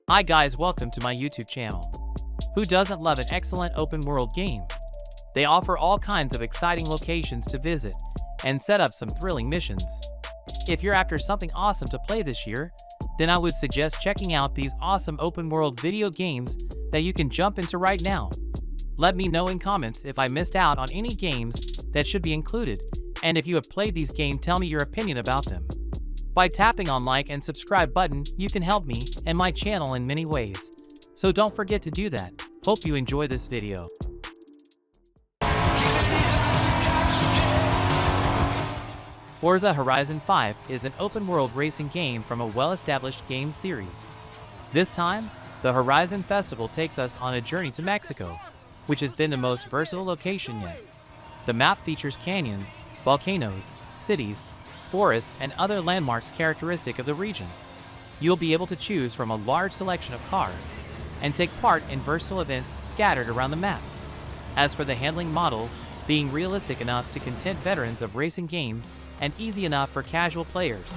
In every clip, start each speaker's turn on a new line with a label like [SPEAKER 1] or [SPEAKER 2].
[SPEAKER 1] Hi guys, welcome to my YouTube channel. Who doesn't love an excellent open world game? They offer all kinds of exciting locations to visit and set up some thrilling missions. If you're after something awesome to play this year, then I would suggest checking out these awesome open world video games that you can jump into right now. Let me know in comments if I missed out on any games that should be included, and if you have played these games, tell me your opinion about them. By tapping on like and subscribe button, you can help me and my channel in many ways. So don't forget to do that. Hope you enjoy this video. Forza Horizon 5 is an open-world racing game from a well-established game series. This time, the Horizon Festival takes us on a journey to Mexico, which has been the most versatile location yet. The map features canyons, volcanoes, cities, forests, and other landmarks characteristic of the region. You'll be able to choose from a large selection of cars and take part in versatile events scattered around the map. As for the handling model, being realistic enough to content veterans of racing games and easy enough for casual players.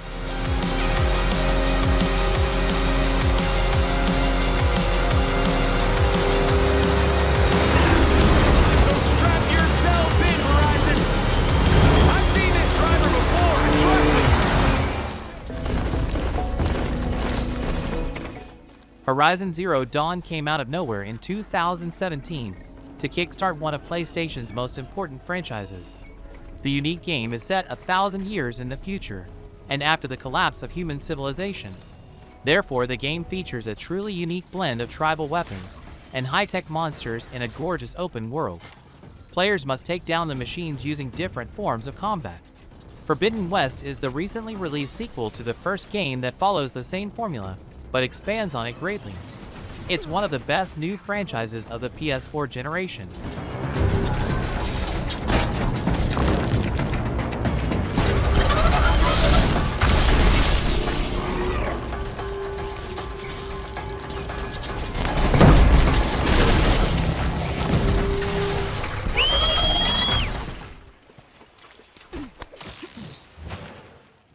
[SPEAKER 1] Horizon Zero Dawn came out of nowhere in 2017 to kickstart one of PlayStation's most important franchises. The unique game is set 1,000 years in the future, and after the collapse of human civilization. Therefore, the game features a truly unique blend of tribal weapons and high-tech monsters in a gorgeous open world. Players must take down the machines using different forms of combat. Forbidden West is the recently released sequel to the first game that follows the same formula, but expands on it greatly. It's one of the best new franchises of the PS4 generation.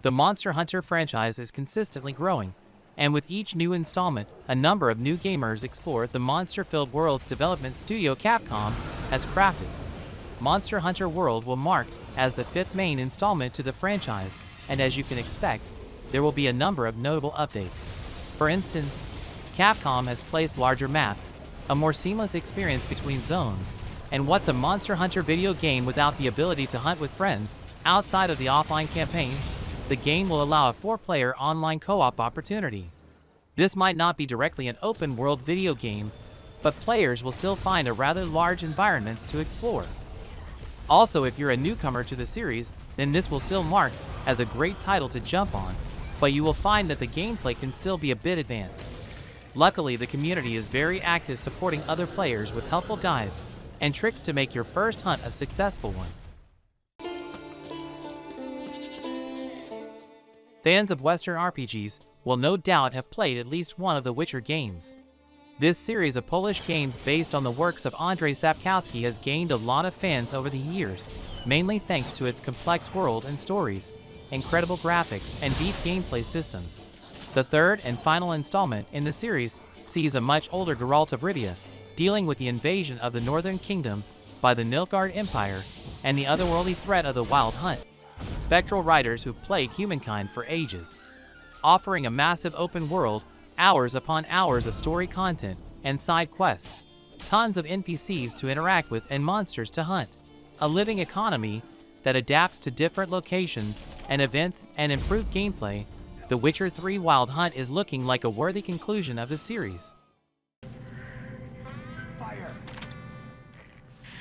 [SPEAKER 1] The Monster Hunter franchise is consistently growing, and with each new installment, a number of new gamers explore the monster-filled worlds development studio Capcom has crafted. Monster Hunter World will mark as the 5th main installment to the franchise, and as you can expect, there will be a number of notable updates. For instance, Capcom has placed larger maps, a more seamless experience between zones, and what's a Monster Hunter video game without the ability to hunt with friends? Outside of the offline campaign, the game will allow a 4-player online co-op opportunity. This might not be directly an open-world video game, but players will still find a rather large environments to explore. Also, if you're a newcomer to the series, then this will still mark as a great title to jump on, but you will find that the gameplay can still be a bit advanced. Luckily, the community is very active, supporting other players with helpful guides and tricks to make your first hunt a successful one. Fans of Western RPGs will no doubt have played at least one of the Witcher games. This series of Polish games based on the works of Andrzej Sapkowski has gained a lot of fans over the years, mainly thanks to its complex world and stories, incredible graphics, and deep gameplay systems. The third and final installment in the series sees a much older Geralt of Rivia dealing with the invasion of the Northern Kingdom by the Nilfgaard Empire and the otherworldly threat of the Wild Hunt. Spectral riders who plagued humankind for ages, offering a massive open world, hours upon hours of story content and side quests, tons of NPCs to interact with and monsters to hunt, a living economy that adapts to different locations and events and improved gameplay. The Witcher 3 Wild Hunt is looking like a worthy conclusion of the series. Fire.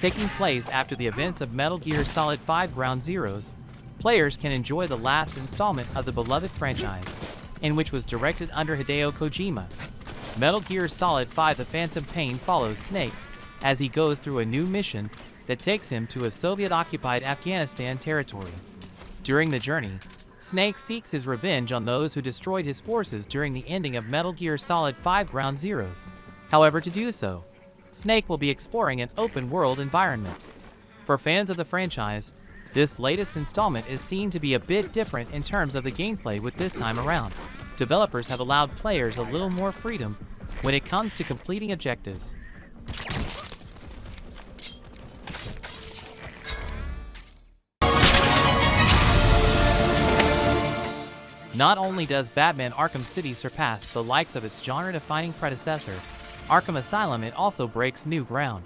[SPEAKER 1] Taking place after the events of Metal Gear Solid 5 Ground Zeroes, players can enjoy the last installment of the beloved franchise, in which was directed under Hideo Kojima. Metal Gear Solid 5 The Phantom Pain follows Snake as he goes through a new mission that takes him to a Soviet-occupied Afghanistan territory. During the journey, Snake seeks his revenge on those who destroyed his forces during the ending of Metal Gear Solid 5 Ground Zeroes. However, to do so, Snake will be exploring an open-world environment. For fans of the franchise, this latest installment is seen to be a bit different in terms of the gameplay with this time around. Developers have allowed players a little more freedom when it comes to completing objectives. Not only does Batman Arkham City surpass the likes of its genre-defining predecessor, Arkham Asylum, it also breaks new ground.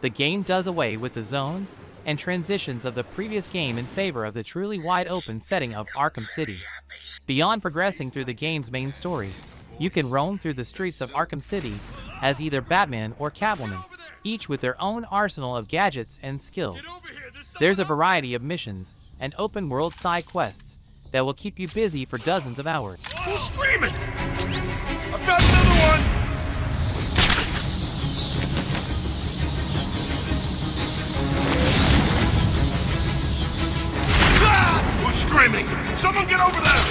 [SPEAKER 1] The game does away with the zones and transitions of the previous game in favor of the truly wide-open setting of Arkham City. Beyond progressing through the game's main story, you can roam through the streets of Arkham City as either Batman or Catwoman, each with their own arsenal of gadgets and skills. There's a variety of missions and open-world side quests that will keep you busy for dozens of hours.
[SPEAKER 2] Who's screaming? I've got another one! Ah! Who's screaming? Someone get over there!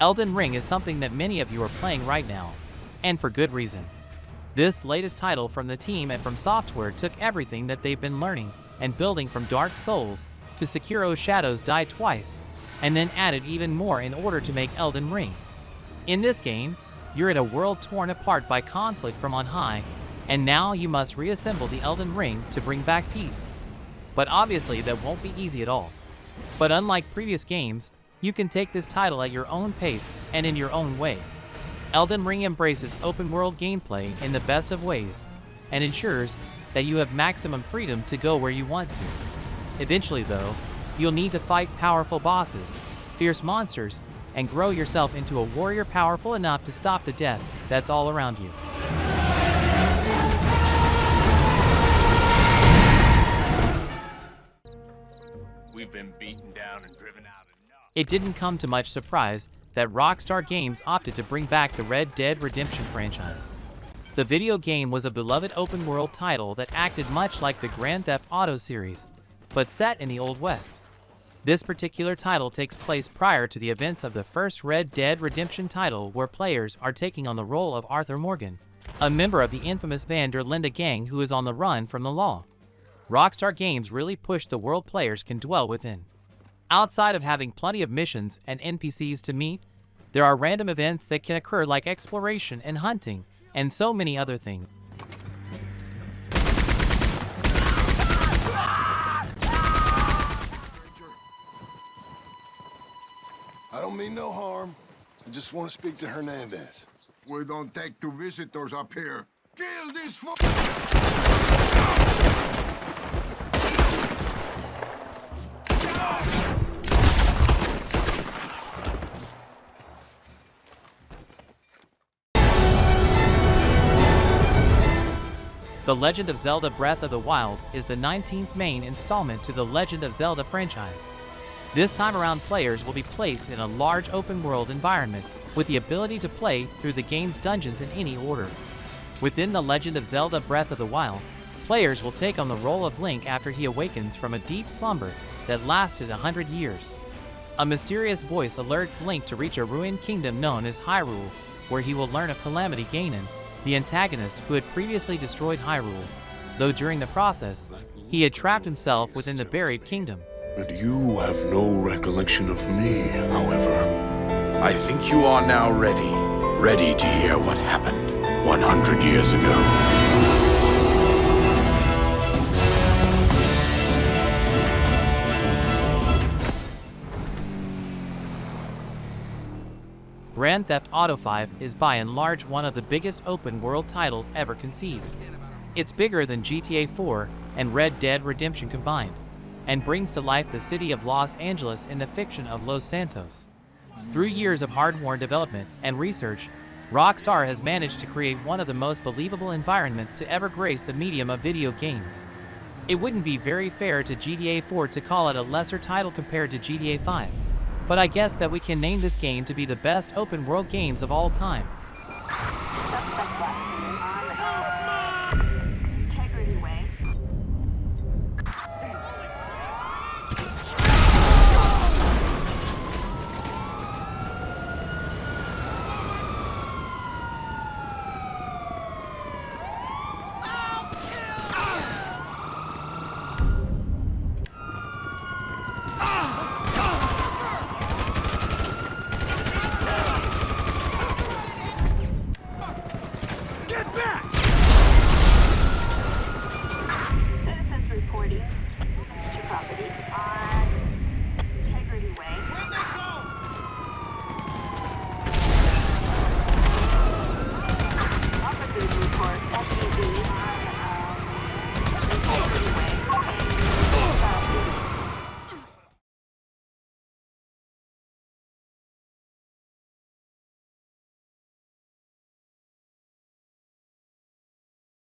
[SPEAKER 1] Elden Ring is something that many of you are playing right now, and for good reason. This latest title from the team at From Software took everything that they've been learning and building from Dark Souls to Sekiro Shadows Die Twice, and then added even more in order to make Elden Ring. In this game, you're at a world torn apart by conflict from on high, and now you must reassemble the Elden Ring to bring back peace. But obviously that won't be easy at all. But unlike previous games, you can take this title at your own pace and in your own way. Elden Ring embraces open-world gameplay in the best of ways and ensures that you have maximum freedom to go where you want to. Eventually, though, you'll need to fight powerful bosses, fierce monsters, and grow yourself into a warrior powerful enough to stop the death that's all around you.
[SPEAKER 2] We've been beaten down and driven out.
[SPEAKER 1] It didn't come to much surprise that Rockstar Games opted to bring back the Red Dead Redemption franchise. The video game was a beloved open-world title that acted much like the Grand Theft Auto series, but set in the Old West. This particular title takes place prior to the events of the first Red Dead Redemption title, where players are taking on the role of Arthur Morgan, a member of the infamous Van der Linde gang who is on the run from the law. Rockstar Games really pushed the world players can dwell within. Outside of having plenty of missions and NPCs to meet, there are random events that can occur like exploration and hunting, and so many other things.
[SPEAKER 3] I don't mean no harm. I just want to speak to Hernandez.
[SPEAKER 4] We don't take two visitors up here. Kill this fool!
[SPEAKER 1] The Legend of Zelda Breath of the Wild is the 19th main installment to the Legend of Zelda franchise. This time around, players will be placed in a large open-world environment with the ability to play through the game's dungeons in any order. Within The Legend of Zelda Breath of the Wild, players will take on the role of Link after he awakens from a deep slumber that lasted 100 years. A mysterious voice alerts Link to reach a ruined kingdom known as Hyrule, where he will learn of Calamity Ganon, the antagonist who had previously destroyed Hyrule, though during the process, he had trapped himself within the buried kingdom.
[SPEAKER 5] But you have no recollection of me, however. I think you are now ready to hear what happened 100 years ago.
[SPEAKER 1] Grand Theft Auto V is by and large one of the biggest open-world titles ever conceived. It's bigger than GTA 4 and Red Dead Redemption combined, and brings to life the city of Los Angeles in the fiction of Los Santos. Through years of hard-won development and research, Rockstar has managed to create one of the most believable environments to ever grace the medium of video games. It wouldn't be very fair to GTA 4 to call it a lesser title compared to GTA 5. But I guess that we can name this game to be the best open-world games of all time.